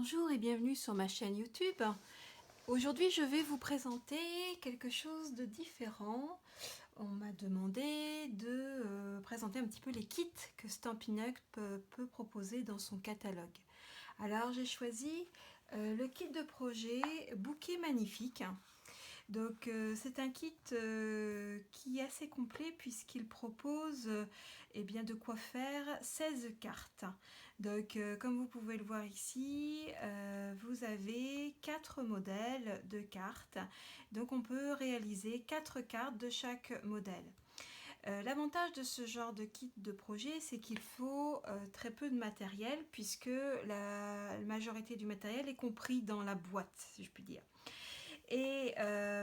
Bonjour et bienvenue sur ma chaîne YouTube. Aujourd'hui, je vais vous présenter quelque chose de différent. On m'a demandé de présenter un petit peu les kits que Stampin' Up peut proposer dans son catalogue. Alors, j'ai choisi le kit de projet Bouquet Magnifique. Donc c'est un kit qui est assez complet puisqu'il propose eh bien, de quoi faire 16 cartes. Donc comme vous pouvez le voir ici, vous avez 4 modèles de cartes. Donc on peut réaliser 4 cartes de chaque modèle. L'avantage de ce genre de kit de projet, c'est qu'il faut très peu de matériel puisque la majorité du matériel est compris dans la boîte, si je puis dire. Et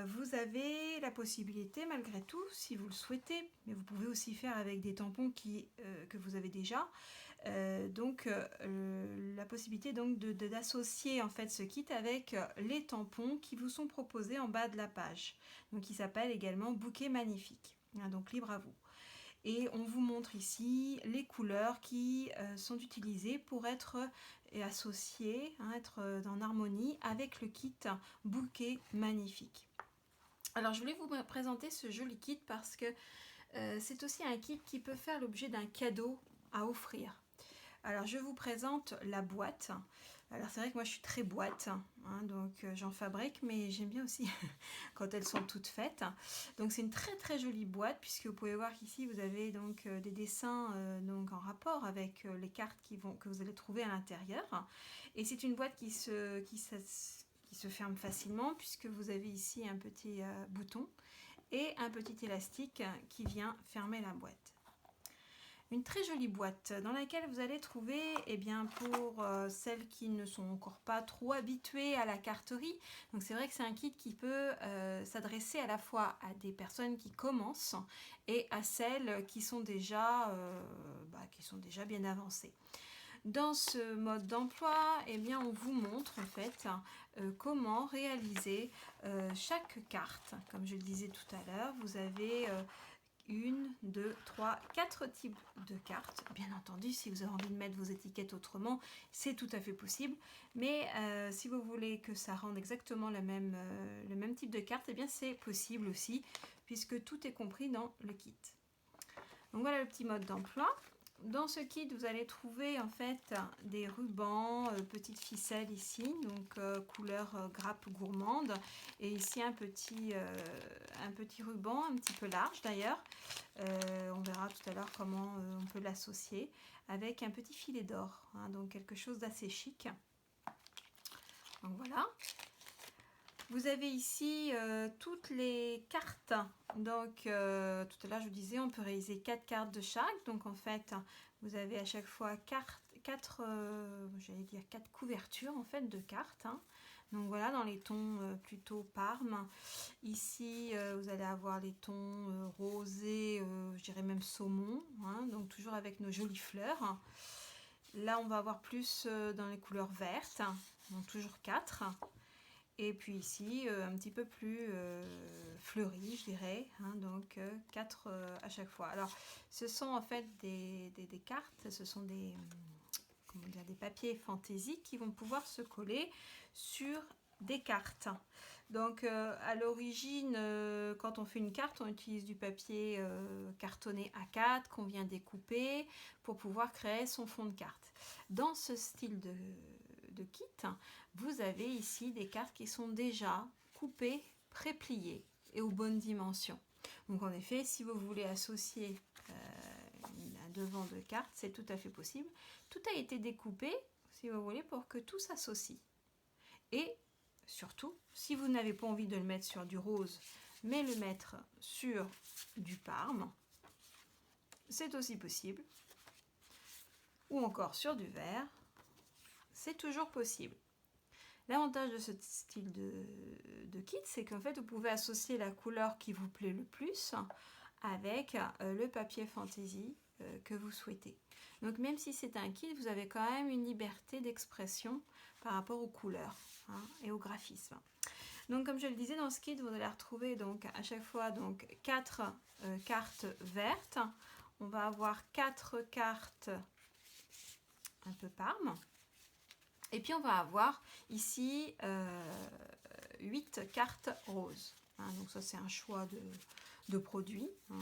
vous avez la possibilité, malgré tout, si vous le souhaitez, mais vous pouvez aussi faire avec des tampons que vous avez déjà, la possibilité donc d'associer en fait ce kit avec les tampons qui vous sont proposés en bas de la page, donc qui s'appelle également Bouquet Magnifique. Donc libre à vous. Et on vous montre ici les couleurs qui sont utilisées pour être associées, être en harmonie avec le kit Bouquet Magnifique. Alors je voulais vous présenter ce joli kit parce que c'est aussi un kit qui peut faire l'objet d'un cadeau à offrir. Alors je vous présente la boîte. Alors c'est vrai que moi je suis très boîte, donc j'en fabrique, mais j'aime bien aussi quand elles sont toutes faites. Donc c'est une très jolie boîte puisque vous pouvez voir qu'ici vous avez donc des dessins donc en rapport avec les cartes que vous allez trouver à l'intérieur. Et c'est une boîte qui se ferme facilement puisque vous avez ici un petit bouton et un petit élastique qui vient fermer la boîte. Une très jolie boîte dans laquelle vous allez trouver, eh bien pour celles qui ne sont encore pas trop habituées à la carterie, donc c'est vrai que c'est un kit qui peut s'adresser à la fois à des personnes qui commencent et à celles qui sont déjà bien avancées. Dans ce mode d'emploi, eh bien, on vous montre en fait comment réaliser chaque carte. Comme je le disais tout à l'heure, vous avez 1, 2, 3, 4 types de cartes. Bien entendu, si vous avez envie de mettre vos étiquettes autrement, c'est tout à fait possible. Mais si vous voulez que ça rende exactement le même type de carte, eh bien c'est possible aussi, puisque tout est compris dans le kit. Donc voilà le petit mode d'emploi. Dans ce kit, vous allez trouver en fait des rubans, petites ficelles ici, donc couleur grappe gourmande, et ici un petit ruban, un petit peu large d'ailleurs. On verra tout à l'heure comment on peut l'associer avec un petit filet d'or, donc quelque chose d'assez chic. Donc voilà. Vous avez ici toutes les cartes. Donc tout à l'heure je vous disais on peut réaliser 4 cartes de chaque. Donc en fait vous avez à chaque fois 4 couvertures en fait de cartes. Donc voilà, dans les tons plutôt parme. Ici vous allez avoir les tons rosés, je dirais même saumon. Donc toujours avec nos jolies fleurs. Là on va avoir plus dans les couleurs vertes. Donc toujours 4. Et puis ici, un petit peu plus fleuri, je dirais, donc 4 à chaque fois. Alors, ce sont en fait des cartes, ce sont des papiers fantaisie qui vont pouvoir se coller sur des cartes. Donc, à l'origine, quand on fait une carte, on utilise du papier cartonné A4 qu'on vient découper pour pouvoir créer son fond de carte. Dans ce style de kit, vous avez ici des cartes qui sont déjà coupées, prépliées et aux bonnes dimensions. Donc en effet, si vous voulez associer un devant de carte, c'est tout à fait possible. Tout a été découpé, si vous voulez, pour que tout s'associe. Et surtout, si vous n'avez pas envie de le mettre sur du rose, mais le mettre sur du parme, c'est aussi possible. Ou encore sur du vert, c'est toujours possible. L'avantage de ce style de kit, c'est qu'en fait, vous pouvez associer la couleur qui vous plaît le plus avec le papier fantaisie que vous souhaitez. Donc même si c'est un kit, vous avez quand même une liberté d'expression par rapport aux couleurs et au graphisme. Donc comme je le disais, dans ce kit, vous allez retrouver donc à chaque fois donc 4 cartes vertes. On va avoir 4 cartes un peu parme. Et puis on va avoir ici 8 cartes roses. Hein, donc ça c'est un choix de produits. Hein.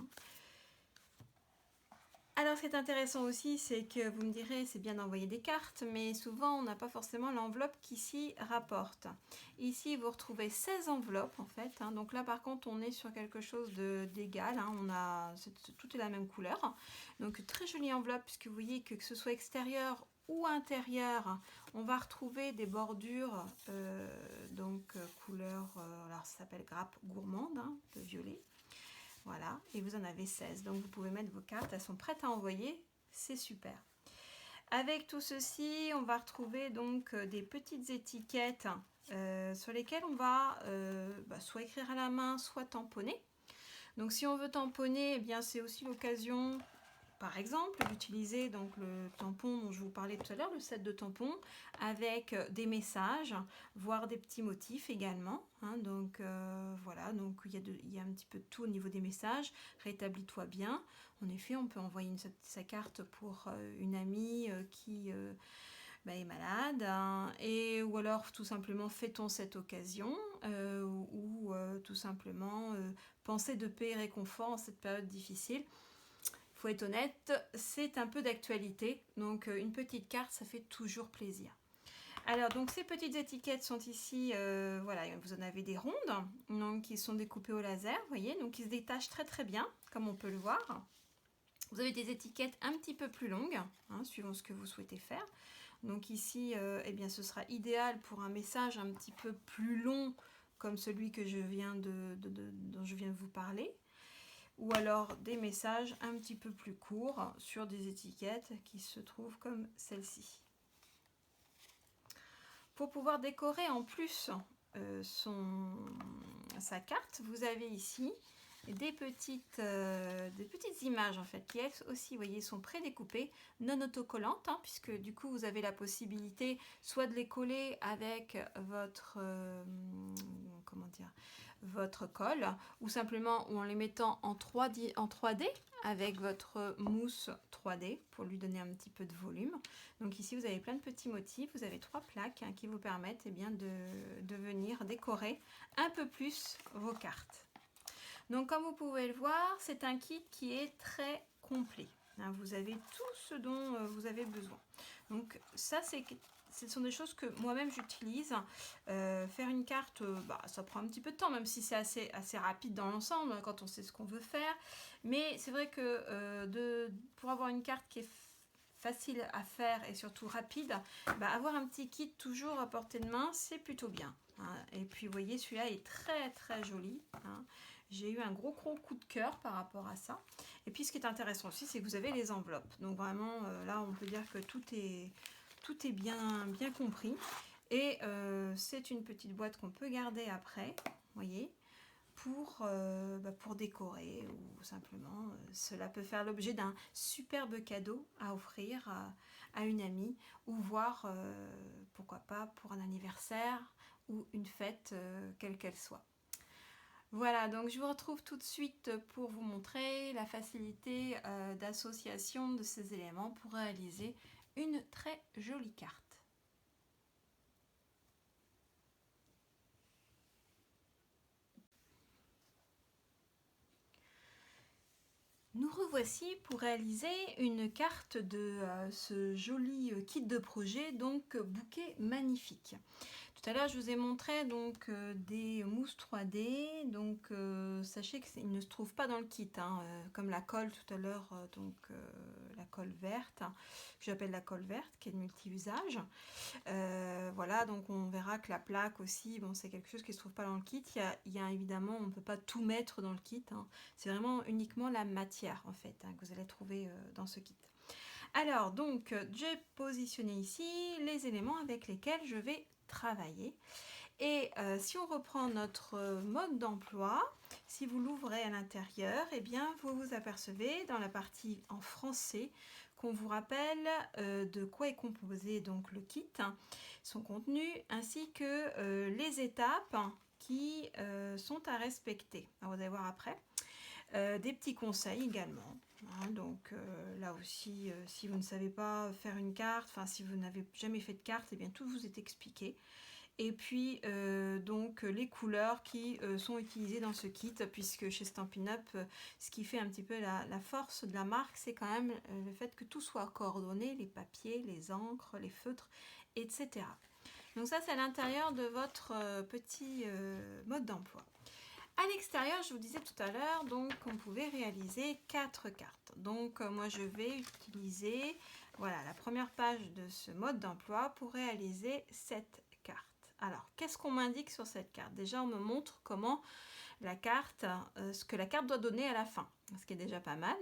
Alors, ce qui est intéressant aussi, c'est que vous me direz, c'est bien d'envoyer des cartes, mais souvent, on n'a pas forcément l'enveloppe qui s'y rapporte. Ici, vous retrouvez 16 enveloppes, en fait. Hein. Donc là, par contre, on est sur quelque chose d'égal. Hein. Tout est la même couleur. Donc, très jolie enveloppe, puisque vous voyez que ce soit extérieur ou intérieur, on va retrouver des bordures, couleur, alors ça s'appelle grappe gourmande, hein, de violet. Voilà, et vous en avez 16. Donc vous pouvez mettre vos cartes, elles sont prêtes à envoyer, c'est super. Avec tout ceci, on va retrouver donc des petites étiquettes sur lesquelles on va soit écrire à la main, soit tamponner. Donc si on veut tamponner, eh bien c'est aussi l'occasion, par exemple, d'utiliser donc le tampon dont je vous parlais tout à l'heure, le set de tampons, avec des messages, voire des petits motifs également. Hein, donc voilà, donc il y a un petit peu de tout au niveau des messages. Rétablis-toi bien. En effet, on peut envoyer sa carte pour une amie qui est malade, hein, ou alors tout simplement fêtons cette occasion, ou tout simplement pensez de paix et réconfort en cette période difficile. Faut être honnête, c'est un peu d'actualité, donc une petite carte, ça fait toujours plaisir. Alors, donc ces petites étiquettes sont ici, voilà, vous en avez des rondes, donc qui sont découpées au laser, vous voyez, donc qui se détachent très très bien, comme on peut le voir. Vous avez des étiquettes un petit peu plus longues, hein, suivant ce que vous souhaitez faire. Donc ici, eh bien, ce sera idéal pour un message un petit peu plus long, comme celui que dont je viens de vous parler. Ou alors des messages un petit peu plus courts sur des étiquettes qui se trouvent comme celle-ci. Pour pouvoir décorer en plus sa carte, vous avez ici des petites images en fait qui elles aussi, vous voyez, sont prédécoupées, non autocollantes, hein, puisque du coup vous avez la possibilité soit de les coller avec votre colle, ou simplement en les mettant en 3D avec votre mousse 3D pour lui donner un petit peu de volume. Donc ici vous avez plein de petits motifs, vous avez 3 plaques, hein, qui vous permettent de venir décorer un peu plus vos cartes. Donc comme vous pouvez le voir, c'est un kit qui est très complet. Hein, vous avez tout ce dont vous avez besoin. Donc ça ce sont des choses que moi-même j'utilise. Faire une carte, ça prend un petit peu de temps, même si c'est assez rapide dans l'ensemble, quand on sait ce qu'on veut faire. Mais c'est vrai que pour avoir une carte qui est facile à faire et surtout rapide, avoir un petit kit toujours à portée de main, c'est plutôt bien. Hein. Et puis vous voyez, celui-là est très très joli. Hein. J'ai eu un gros coup de cœur par rapport à ça. Et puis ce qui est intéressant aussi, c'est que vous avez les enveloppes. Donc vraiment, là on peut dire que tout est bien compris. Et c'est une petite boîte qu'on peut garder après, voyez, pour décorer, ou simplement cela peut faire l'objet d'un superbe cadeau à offrir à une amie, ou voire pourquoi pas pour un anniversaire ou une fête quelle qu'elle soit. Voilà, donc je vous retrouve tout de suite pour vous montrer la facilité d'association de ces éléments pour réaliser une très jolie carte. Nous revoici pour réaliser une carte de ce joli kit de projet, donc bouquet magnifique. Tout à l'heure, je vous ai montré donc des mousses 3D. Donc sachez qu'ils ne se trouvent pas dans le kit, hein, comme la colle tout à l'heure, la colle verte, que j'appelle la colle verte, qui est de multi-usage. Voilà, donc on verra que la plaque aussi, bon, c'est quelque chose qui ne se trouve pas dans le kit. Il y a évidemment, on ne peut pas tout mettre dans le kit. Hein. C'est vraiment uniquement la matière en fait, hein, que vous allez trouver dans ce kit. Alors donc j'ai positionné ici les éléments avec lesquels je vais travailler. Et si on reprend notre mode d'emploi, si vous l'ouvrez à l'intérieur, eh bien vous vous apercevez dans la partie en français qu'on vous rappelle de quoi est composé donc le kit, son contenu, ainsi que les étapes qui sont à respecter. Alors, vous allez voir après. des petits conseils également. Hein, donc là aussi, si vous ne savez pas faire une carte, enfin si vous n'avez jamais fait de carte, eh bien tout vous est expliqué. Et puis donc les couleurs qui sont utilisées dans ce kit, puisque chez Stampin' Up, ce qui fait un petit peu la force de la marque, c'est quand même le fait que tout soit coordonné, les papiers, les encres, les feutres, etc. Donc ça, c'est à l'intérieur de votre petit mode d'emploi. À l'extérieur, je vous disais tout à l'heure, donc on pouvait réaliser 4 cartes. Donc moi, je vais utiliser voilà, la première page de ce mode d'emploi pour réaliser cette carte. Alors, qu'est-ce qu'on m'indique sur cette carte? Déjà, on me montre comment la carte, ce que la carte doit donner à la fin, ce qui est déjà pas mal.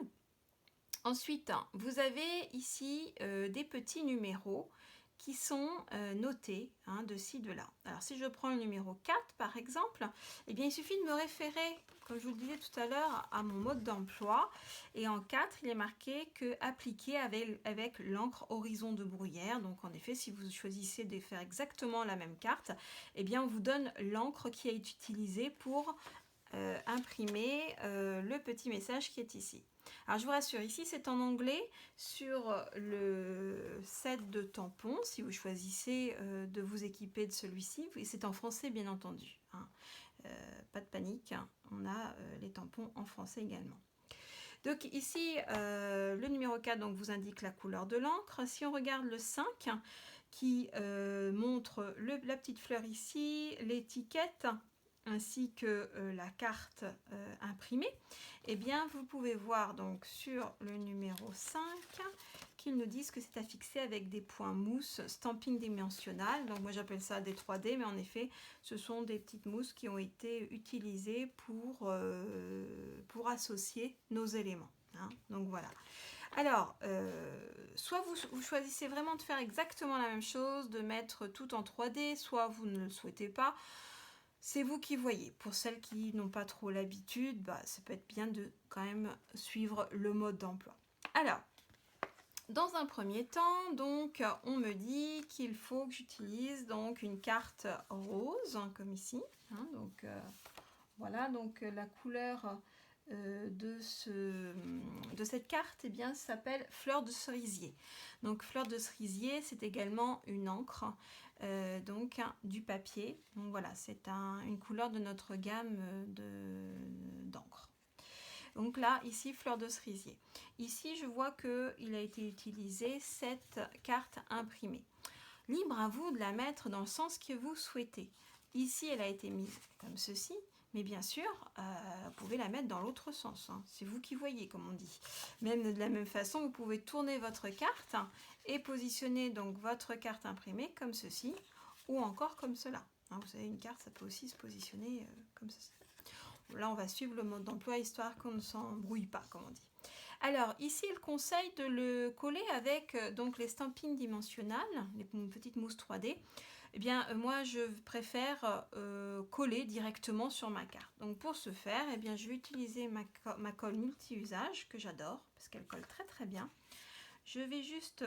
Ensuite, vous avez ici des petits numéros qui sont notés de ci, de là. Alors, si je prends le numéro 4, par exemple, eh bien, il suffit de me référer, comme je vous le disais tout à l'heure, à mon mode d'emploi. Et en 4, il est marqué que appliqué avec l'encre horizon de bruyère. Donc, en effet, si vous choisissez de faire exactement la même carte, eh bien, on vous donne l'encre qui est utilisée pour imprimer le petit message qui est ici. Alors je vous rassure, ici c'est en anglais sur le set de tampons, si vous choisissez de vous équiper de celui-ci, et c'est en français bien entendu. Hein. Pas de panique, hein. On a les tampons en français également. Donc ici, le numéro 4 donc, vous indique la couleur de l'encre. Si on regarde le 5, qui montre la petite fleur ici, l'étiquette, ainsi que la carte imprimée, eh bien vous pouvez voir donc sur le numéro 5 qu'ils nous disent que c'est affixé avec des points mousse stamping dimensionnal. Donc moi j'appelle ça des 3D, mais en effet ce sont des petites mousses qui ont été utilisées pour associer nos éléments. Hein. Donc voilà. Alors, soit vous choisissez vraiment de faire exactement la même chose, de mettre tout en 3D, soit vous ne le souhaitez pas. C'est vous qui voyez. Pour celles qui n'ont pas trop l'habitude, ça peut être bien de quand même suivre le mode d'emploi. Alors, dans un premier temps, donc, on me dit qu'il faut que j'utilise donc une carte rose, comme ici. Hein, donc, voilà, donc la couleur de cette carte, eh bien, s'appelle fleur de cerisier. Donc, fleur de cerisier, c'est également une encre, donc du papier. Donc voilà, c'est une couleur de notre gamme d'encre. Donc là, ici, fleur de cerisier. Ici, je vois qu'il a été utilisé cette carte imprimée. Libre à vous de la mettre dans le sens que vous souhaitez. Ici, elle a été mise comme ceci, mais bien sûr, vous pouvez la mettre dans l'autre sens. Hein. C'est vous qui voyez, comme on dit. Même de la même façon, vous pouvez tourner votre carte et positionner donc votre carte imprimée comme ceci, ou encore comme cela. Hein, vous savez, une carte, ça peut aussi se positionner comme ceci. Là, on va suivre le mode d'emploi, histoire qu'on ne s'embrouille pas, comme on dit. Alors, ici, il conseille de le coller avec donc les stampings dimensionnales, les petites mousses 3D. Eh bien, moi, je préfère coller directement sur ma carte. Donc, pour ce faire, eh bien, je vais utiliser ma colle multi-usage, que j'adore, parce qu'elle colle très très bien. Je vais juste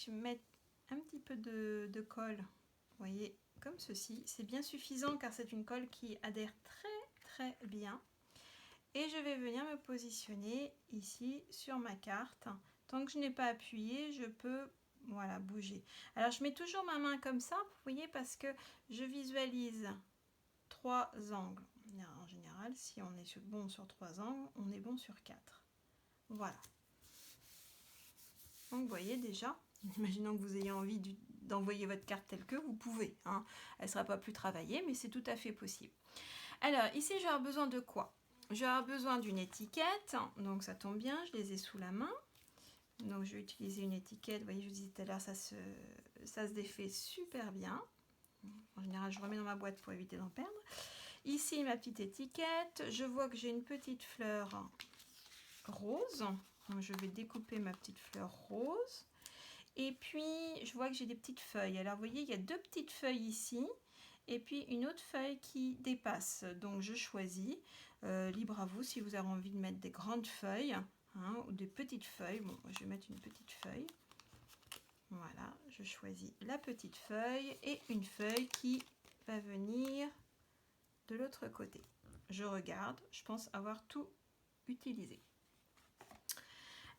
mettre un petit peu de colle, vous voyez, comme ceci. C'est bien suffisant, car c'est une colle qui adhère très bien. Et je vais venir me positionner ici sur ma carte. Tant que je n'ai pas appuyé, je peux voilà, bouger. Alors je mets toujours ma main comme ça, vous voyez, parce que je visualise 3 angles. En général, si on est bon sur 3 angles, on est bon sur 4. Voilà. Donc vous voyez déjà, imaginons que vous ayez envie d'envoyer votre carte telle que, vous pouvez. Hein. Elle ne sera pas plus travaillée, mais c'est tout à fait possible. Alors ici, je vais avoir besoin de quoi? Je vais avoir besoin d'une étiquette, donc ça tombe bien, je les ai sous la main. Donc je vais utiliser une étiquette, vous voyez, je vous disais tout à l'heure, ça se défait super bien. En général, je remets dans ma boîte pour éviter d'en perdre. Ici, ma petite étiquette, je vois que j'ai une petite fleur rose. Donc je vais découper ma petite fleur rose. Et puis, je vois que j'ai des petites feuilles. Alors, vous voyez, il y a 2 petites feuilles ici. Et puis une autre feuille qui dépasse, donc je choisis, libre à vous si vous avez envie de mettre des grandes feuilles ou des petites feuilles. Bon, je vais mettre une petite feuille, voilà, je choisis la petite feuille et une feuille qui va venir de l'autre côté. Je regarde, je pense avoir tout utiliser.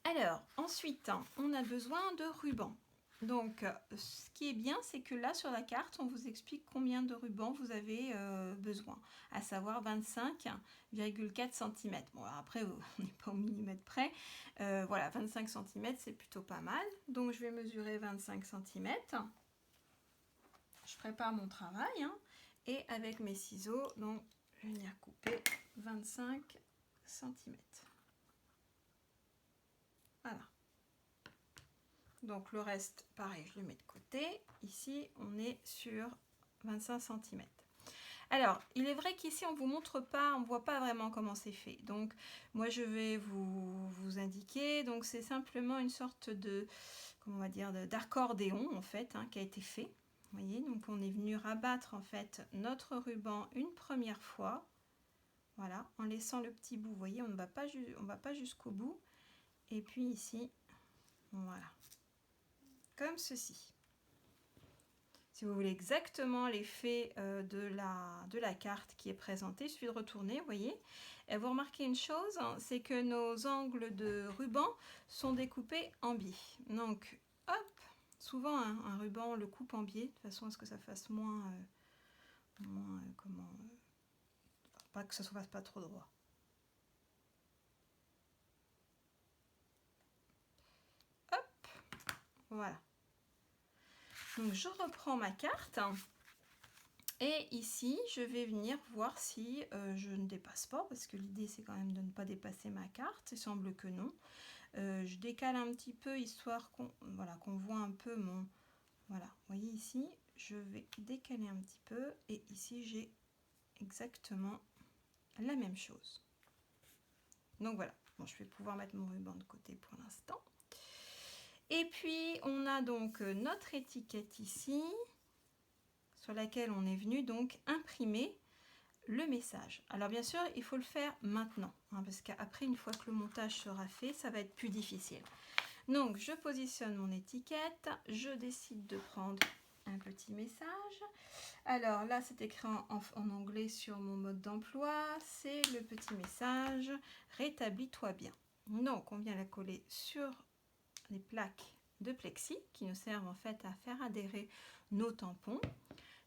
Alors, ensuite, on a besoin de rubans. Donc, ce qui est bien, c'est que là, sur la carte, on vous explique combien de rubans vous avez besoin, à savoir 25,4 cm. Bon, après, on n'est pas au millimètre près. Voilà, 25 cm, c'est plutôt pas mal. Donc, je vais mesurer 25 cm. Je prépare mon travail, hein, et avec mes ciseaux, donc, je vais venir couper 25 cm. Voilà. Donc le reste, pareil, je le mets de côté. Ici, on est sur 25 cm. Alors, il est vrai qu'ici, on ne vous montre pas, on ne voit pas vraiment comment c'est fait. Donc, moi, je vais vous indiquer. Donc, c'est simplement une sorte de, comment on va dire, d'accordéon, en fait, hein, qui a été fait. Vous voyez, donc on est venu rabattre, en fait, notre ruban une première fois. Voilà, en laissant le petit bout. Vous voyez, on ne va pas jusqu'au bout. Et puis ici, voilà. Comme ceci. Si vous voulez exactement l'effet de la carte qui est présentée, il suffit de retourner, vous voyez. Et vous remarquez une chose, hein, c'est que nos angles de ruban sont découpés en biais. Donc, hop, souvent un ruban, on le coupe en biais, de façon à ce que ça fasse pas que ça ne se fasse pas trop droit. Hop, voilà. Donc je reprends ma carte et ici je vais venir voir si je ne dépasse pas, parce que l'idée c'est quand même de ne pas dépasser ma carte. Il semble que non. Je décale un petit peu histoire qu'on voit un peu mon... Voilà, vous voyez ici, je vais décaler un petit peu et ici j'ai exactement la même chose. Donc voilà, bon, je vais pouvoir mettre mon ruban de côté pour l'instant. Et puis on a donc notre étiquette ici, sur laquelle on est venu donc imprimer le message. Alors bien sûr, il faut le faire maintenant, hein, parce qu'après, une fois que le montage sera fait, ça va être plus difficile. Donc je positionne mon étiquette, je décide de prendre un petit message. Alors là, c'est écrit en anglais sur mon mode d'emploi, c'est le petit message « Rétablis-toi bien ». Donc on vient la coller sur les plaques de plexi qui nous servent en fait à faire adhérer nos tampons.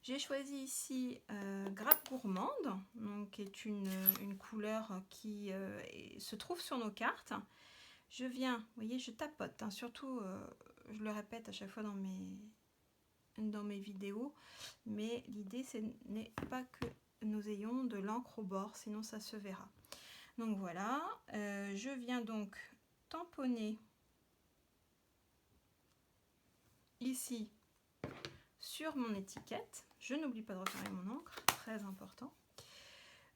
J'ai choisi ici Grappe Gourmande, donc, qui est une couleur qui se trouve sur nos cartes. Je viens, vous voyez, je tapote, hein, surtout, je le répète à chaque fois dans mes vidéos, mais l'idée ce n'est pas que nous ayons de l'encre au bord, sinon ça se verra. Donc voilà, je viens donc tamponner ici sur mon étiquette. Je n'oublie pas de refermer mon encre, très important.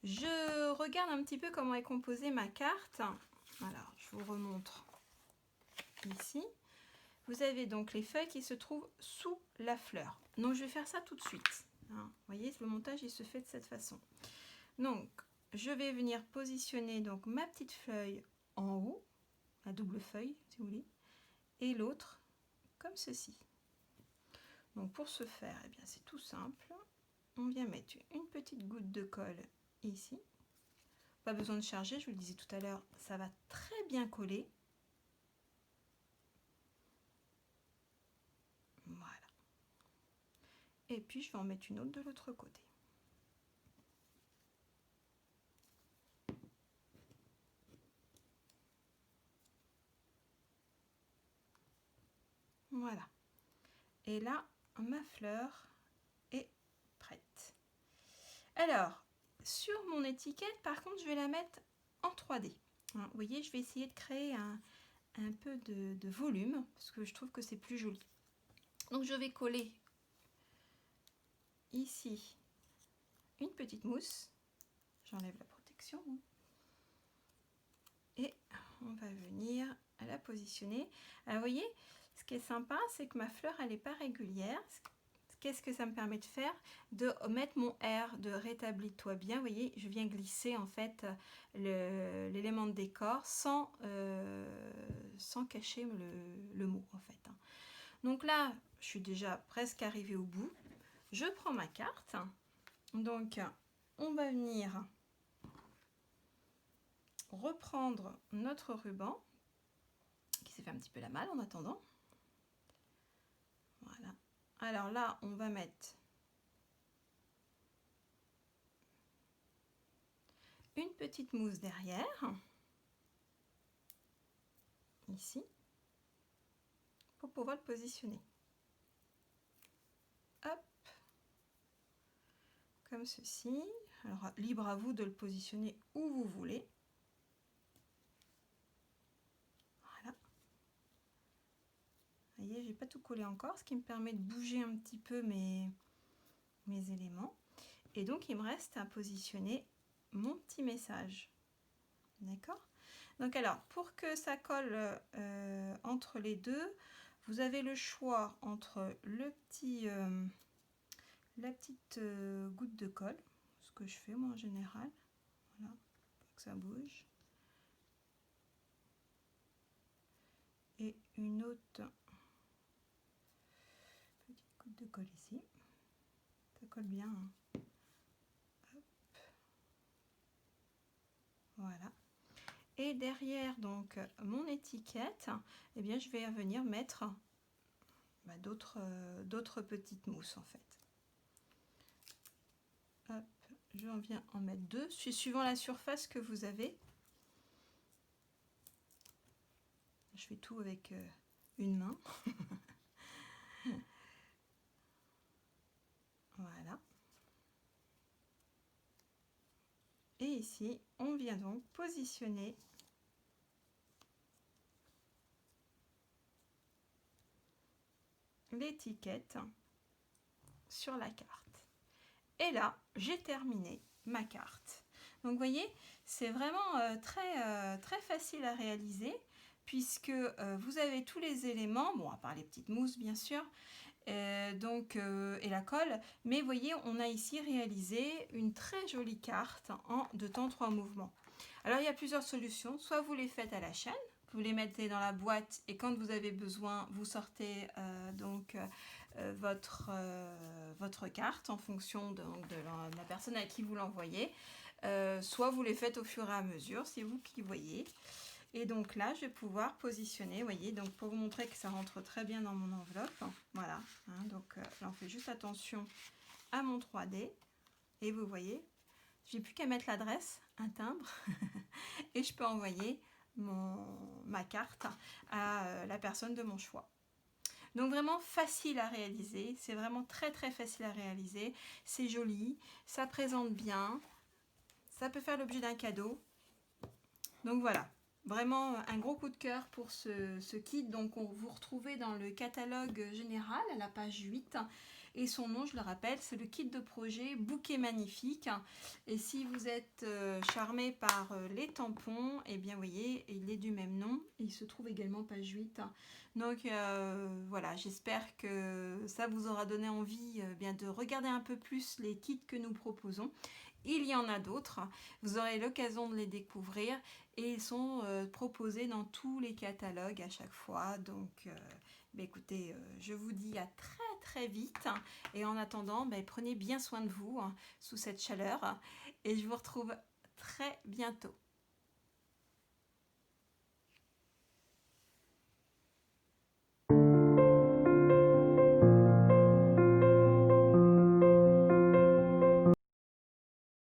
Je regarde un petit peu comment est composée ma carte. Alors, je vous remontre ici. Vous avez donc les feuilles qui se trouvent sous la fleur. Donc, je vais faire ça tout de suite. Hein, vous voyez, le montage, il se fait de cette façon. Donc, je vais venir positionner donc ma petite feuille en haut, la double feuille, si vous voulez, et l'autre comme ceci. Donc, pour ce faire, eh bien, c'est tout simple. On vient mettre une petite goutte de colle ici. Pas besoin de charger, je vous le disais tout à l'heure, ça va très bien coller. Voilà. Et puis je vais en mettre une autre de l'autre côté. Voilà. Et là, ma fleur est prête. Alors, sur mon étiquette, par contre, je vais la mettre en 3D. Hein, vous voyez, je vais essayer de créer un peu de volume, parce que je trouve que c'est plus joli. Donc, je vais coller ici une petite mousse. J'enlève la protection. Et on va venir la positionner. Alors, vous voyez, ce qui est sympa, c'est que ma fleur, elle n'est pas régulière. Qu'est-ce que ça me permet de faire? De mettre mon R, de rétablis-toi bien. Vous voyez, je viens glisser en fait l'élément de décor sans cacher le mot en fait. Donc là, je suis déjà presque arrivée au bout. Je prends ma carte. Donc, on va venir reprendre notre ruban qui s'est fait un petit peu la malle en attendant. Voilà. Alors là, on va mettre une petite mousse derrière, ici, pour pouvoir le positionner. Hop, comme ceci. Alors, libre à vous de le positionner où vous voulez. Voilà. Vous voyez, j'ai pas tout collé encore, ce qui me permet de bouger un petit peu mes éléments. Et donc, il me reste à positionner mon petit message. D'accord? Donc, alors, pour que ça colle entre les deux, vous avez le choix entre la petite goutte de colle, ce que je fais moi en général, voilà, pour que ça bouge, et une autre petite goutte de colle ici, ça colle bien, hein. Hop. Voilà. Et derrière donc mon étiquette, eh bien je vais venir mettre d'autres petites mousses en fait. Hop, je viens en mettre deux, suivant la surface que vous avez. Je fais tout avec une main. Voilà. Et ici, on vient donc positionner l'étiquette sur la carte. Et là, j'ai terminé ma carte. Donc, vous voyez, c'est vraiment très facile à réaliser puisque vous avez tous les éléments, bon, à part les petites mousses, bien sûr, et la colle, mais vous voyez, on a ici réalisé une très jolie carte en 2 temps 3 mouvements. Alors, il y a plusieurs solutions. Soit vous les faites à la chaîne, vous les mettez dans la boîte et quand vous avez besoin, vous sortez votre carte en fonction de la personne à qui vous l'envoyez. Soit vous les faites au fur et à mesure, c'est vous qui voyez. Et donc là, je vais pouvoir positionner, vous voyez, donc pour vous montrer que ça rentre très bien dans mon enveloppe. Voilà, hein, donc là, on fait juste attention à mon 3D. Et vous voyez, j'ai plus qu'à mettre l'adresse, un timbre, et je peux envoyer ma carte à la personne de mon choix. Donc vraiment facile à réaliser, c'est vraiment très facile à réaliser, c'est joli, ça présente bien, ça peut faire l'objet d'un cadeau. Donc voilà, vraiment un gros coup de cœur pour ce kit. Donc vous retrouvez dans le catalogue général à la page 8. Et son nom, je le rappelle, c'est le kit de projet Bouquet Magnifique. Et si vous êtes charmé par les tampons, eh bien, vous voyez, il est du même nom. Il se trouve également page 8. Donc, voilà, j'espère que ça vous aura donné envie bien de regarder un peu plus les kits que nous proposons. Il y en a d'autres. Vous aurez l'occasion de les découvrir. Et ils sont proposés dans tous les catalogues à chaque fois. Donc, écoutez, je vous dis à très vite. Et en attendant, prenez bien soin de vous sous cette chaleur. Et je vous retrouve très bientôt.